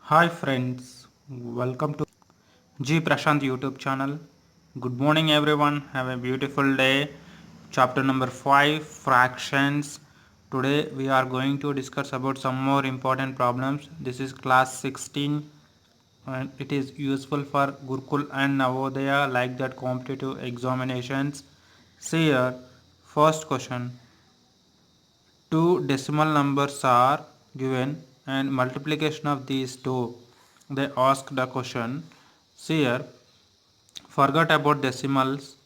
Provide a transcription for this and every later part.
Hi friends, welcome to G Prashant YouTube channel. Good morning everyone. Have a beautiful day. Chapter number 5 fractions. Today we are going to discuss about some more important problems. This is class 16 and it is useful for Gurukul and Navodaya like that competitive examinations. See here, first question. Two decimal numbers are given and multiplication of these two. They ask the question. See here, forget about decimals.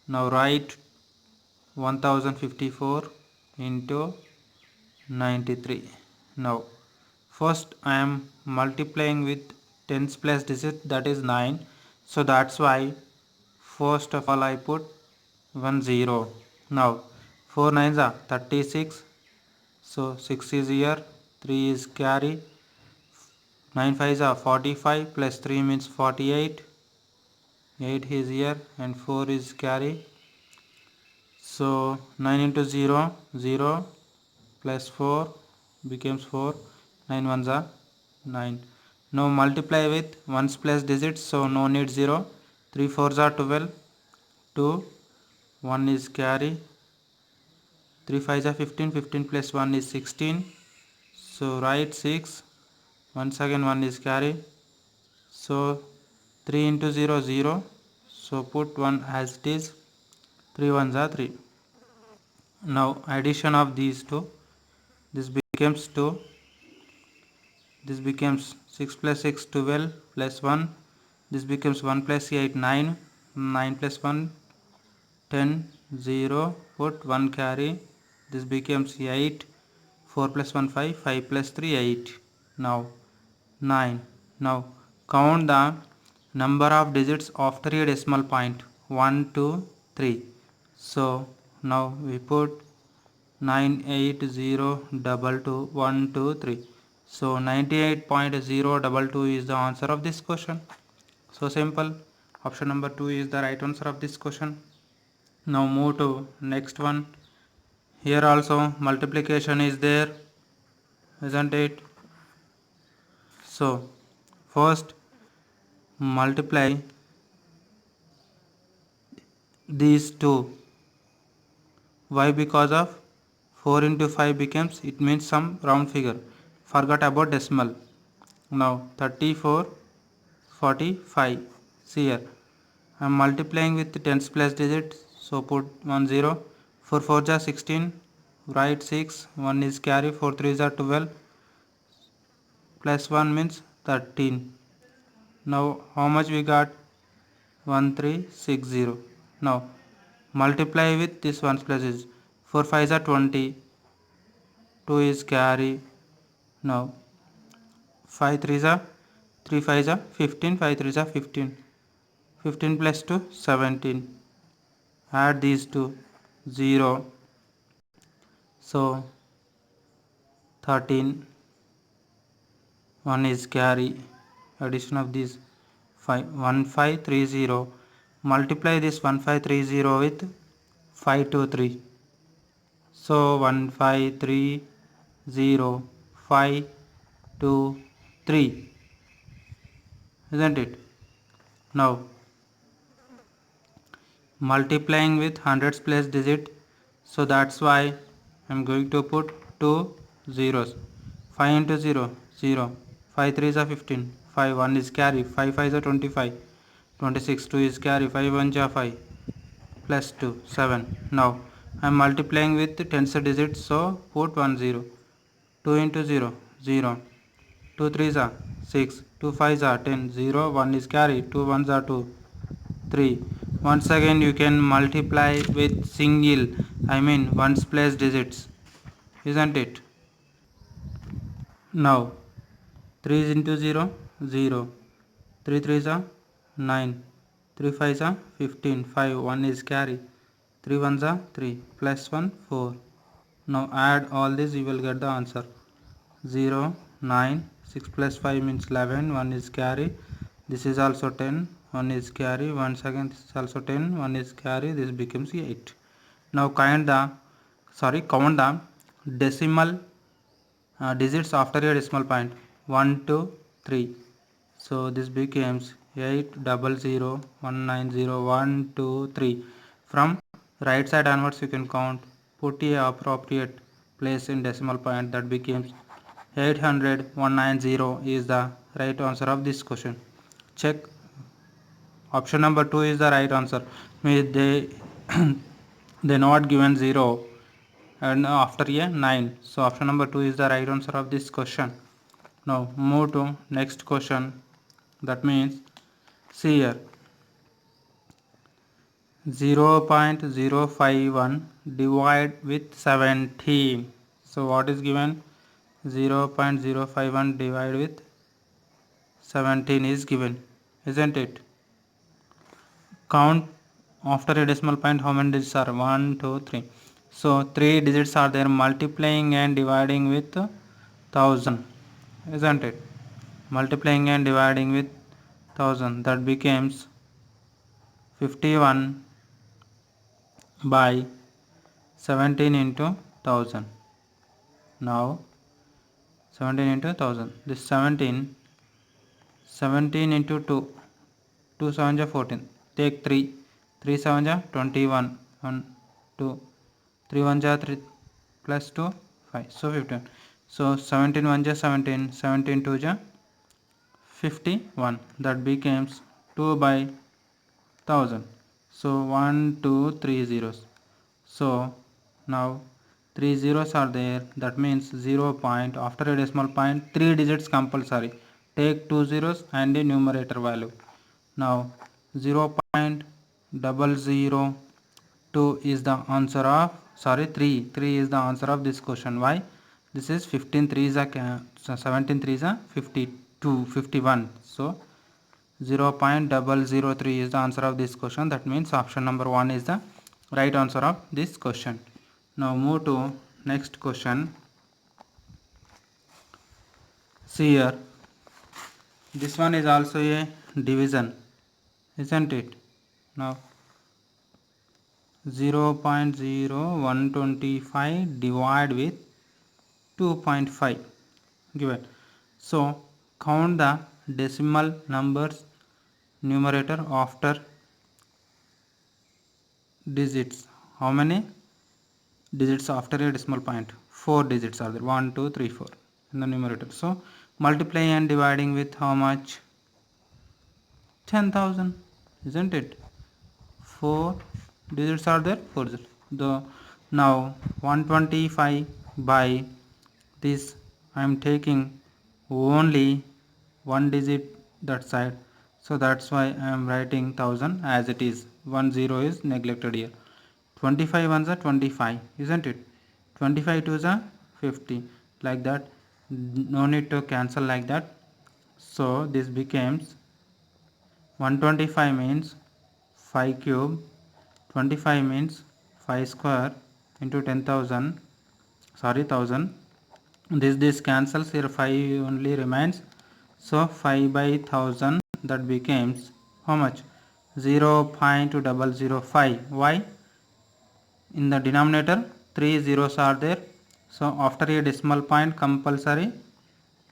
Now write 1054 into 93. Now first I am multiplying with tens place digit, that is 9. So that's why first of all I put 10. Now 4 nines are 36. So 6 is here, 3 is carry, 9 5s are 45 plus 3 means 48, 8 is here and 4 is carry. So 9 into 0, 0 plus 4 becomes 4, 9 ones are 9. Now multiply with 1's place digits, so no need 0, 3 4s are 12, 2, 1 is carry, 3 5s are 15, 15 plus 1 is 16, so write 6, once again 1 is carry, so 3 into 0 0, so put 1 as it is, 3 ones are 3. Now addition of these two, this becomes 2, this becomes 6 plus 6 12 plus 1, this becomes 1 plus 8 9, 9 plus 1 10, 0, put 1 carry, this becomes 8, 4 plus 1 5, 5 plus 3 8, now 9. Now count the number of digits after a decimal point, 1 2 3. So now we put 980222123. So 98.022 is the answer of this question. So simple. Option number 2 is the right answer of this question. Now move to next one. Here also multiplication is there, isn't it? So first multiply these two. Why? Because of 4 into 5 becomes, it means some round figure. Forgot about decimal. Now 34, 45. See here. I am multiplying with the tens place digits. So put 1 0. 4 4 are 16. Write 6. 1 is carry. 4 3 are 12. Plus 1 means 13. Now how much we got? 1360. Now multiply with this 1's places. 4 5 are 20. 2 is carry. Now 5 3 are 3 5 are 15. 5 3 are 15. 15 plus 2 17. Add these two, 0. So 13. 1 is carry. Addition of these 5 1530. Multiply this 1530 with 523. So 1530 523, isn't it? Now multiplying with hundreds place digit, so that's why I'm going to put two zeros. 5 into 0 0, 5 3 is a 15, 5 1 is carry, 5 5 is a 25, 26 2 is carry, 5 1 is 5 plus 2 7. Now I'm multiplying with tens digits, so put 1 0. 2 into 0 0, 2 3s are 6, 2 5s are 10, 0 1 is carry, 2 1s are 2 3. Once again you can multiply with single, I mean ones place digits, isn't it? Now 3 is into 0 0, 3 3s are 9, 3 5s are 15, 5 1 is carry, 3 1s are 3 plus 1 4. Now add all this, you will get the answer. 0 9, 6 plus 5 means 11, 1 is carry, this is also 10, 1 is carry, once again this is also 10, 1 is carry, this becomes 8. Now count the decimal digits after a decimal point, 1 2 3. So this becomes 800190123. From right side onwards you can count. Put a appropriate place in decimal point. That becomes 800,190 is the right answer of this question. Check. Option number 2 is the right answer. Means they not given 0 and after a 9. So option number 2 is the right answer of this question. Now move to next question. That means see here 0.051 divide with 17. So what is given? 0.051 divided with 17 is given, isn't it? Count after a decimal point how many digits are 1 2 3. So 3 digits are there, multiplying and dividing with 1000, isn't it? Multiplying and dividing with 1000, that becomes 51 by 17 into 1000. Now 17 into 1000, this 17 into 2, 2 7 ja 14, take 3, 3 7 ja 21, 1 2, 3 1 ja 3 plus 2 5, so 15. So 17 1 ja 17, 17 2 ja 51, that becomes 2 by 1000. So 1 2 3 zeros. So now 3 zeros are there, that means 0 point after a decimal point 3 digits compulsory. Take 2 zeros and the numerator value. Now 0.002 is the answer of 3 is the answer of this question. Why? This is 15 3s are 17 3s are 52 51. So 0.003 is the answer of this question. That means option number 1 is the right answer of this question. Now move to next question. See here, this one is also a division, isn't it? Now 0.0125 divide with 2.5 given. So count the decimal numbers numerator after digits. How many digits after a decimal point? 4 digits are there, 1 2 3 4 in the numerator. So multiplying and dividing with how much? 10,000, isn't it? 4 digits are there, 4 digits. Now 125 by this, I am taking only one digit that side, so that's why I am writing 1000 as it is. 10 is neglected here. 25 ones are 25, isn't it? 25 twos are 50, like that. No need to cancel like that. So this becomes 125 means 5 cube, 25 means 5 square into 10,000, 1000. This cancels here, 5 only remains. So 5 by 1000, that becomes how much? 0.005. Why? In the denominator 3 zeros are there, so after a decimal point compulsory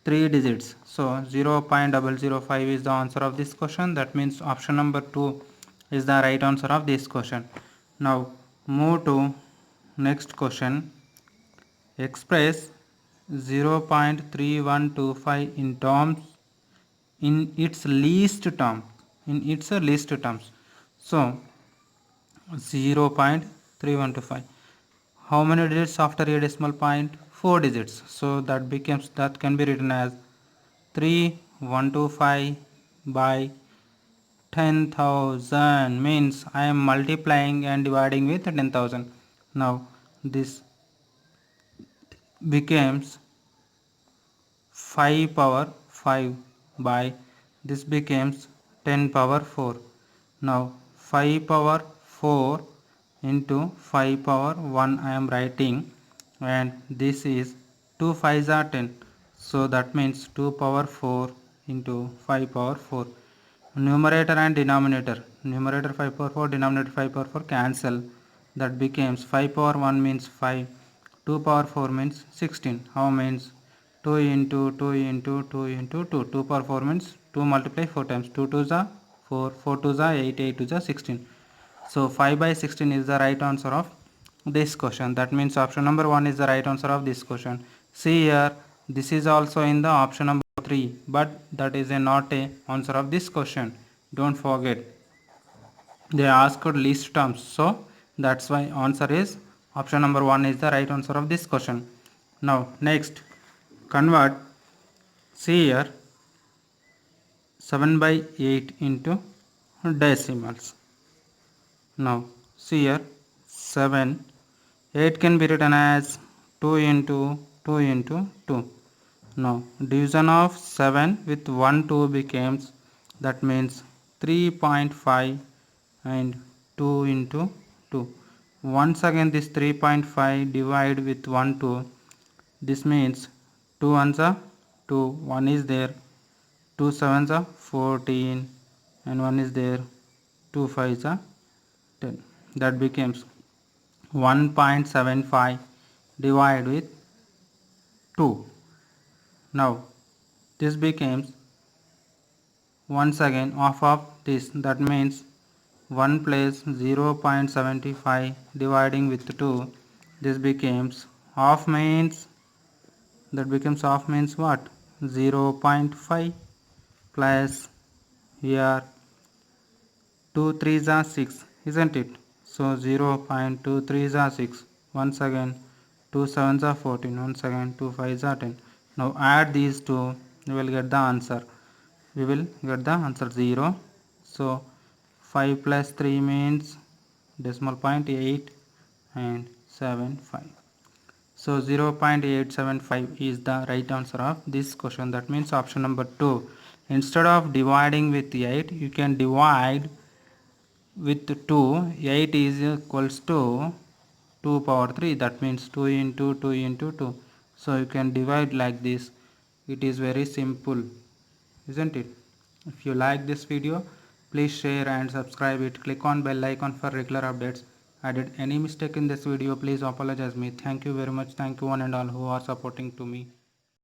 3 digits. So 0.005 is the answer of this question. That means option number 2 is the right answer of this question. Now move to next question. Express 0.3125 in terms, in its least term, in its least terms. So 0.3125, how many digits after a decimal point? 4 digits. So that becomes, that can be written as 3125 by 10,000, means I am multiplying and dividing with 10,000. Now this becomes 5 power 5 by, this becomes 10 power 4. Now 5 power 4 into 5 power 1 I am writing, and this is 2 5s are 10. So that means 2 power 4 into 5 power 4. Numerator and denominator, numerator 5 power 4, denominator 5 power 4 cancel. That becomes 5 power 1 means 5, 2 power 4 means 16. How means 2 into 2 into 2 into 2. 2 power 4 means 2 multiply 4 times. 2 2 is 4, 4 2 is 8, 8 2 is 16. So 5 by 16 is the right answer of this question. That means option number 1 is the right answer of this question. See here, this is also in the option number 3, but that is not a answer of this question. Don't forget. They asked least terms, so that's why answer is option number 1 is the right answer of this question. Now next, convert, see here, 7 by 8 into decimals. Now see here, 7, 8 can be written as 2 into 2 into 2. Now division of 7 with 1 2 becomes, that means 3.5 and 2 into 2. Once again this 3.5 divide with 1 2. This means 2 ones are 2, 1 is there, 2 sevens are 14 and 1 is there, 2 fives are 10. That becomes 1.75 divided with 2. Now this becomes, once again half of this, that means 1 plus 0.75 dividing with 2. This becomes half means, that becomes half means what, 0.5 plus here 2 3s are 6, isn't it? So 0.23 are 6. Once again 2 7s are 14. Once again 2 5s are 10. Now add these two, you will get the answer. We will get the answer 0. So 5 plus 3 means decimal point 8 and 7 5. So 0.875 is the right answer of this question. That means option number 2. Instead of dividing with 8, you can divide with 2. 8 is equals to 2 power 3. That means 2 into 2 into 2. So you can divide like this. It is very simple, isn't it? If you like this video, please share and subscribe it. Click on bell icon for regular updates. I did any mistake in this video, please apologize me. Thank you very much. Thank you one and all who are supporting to me.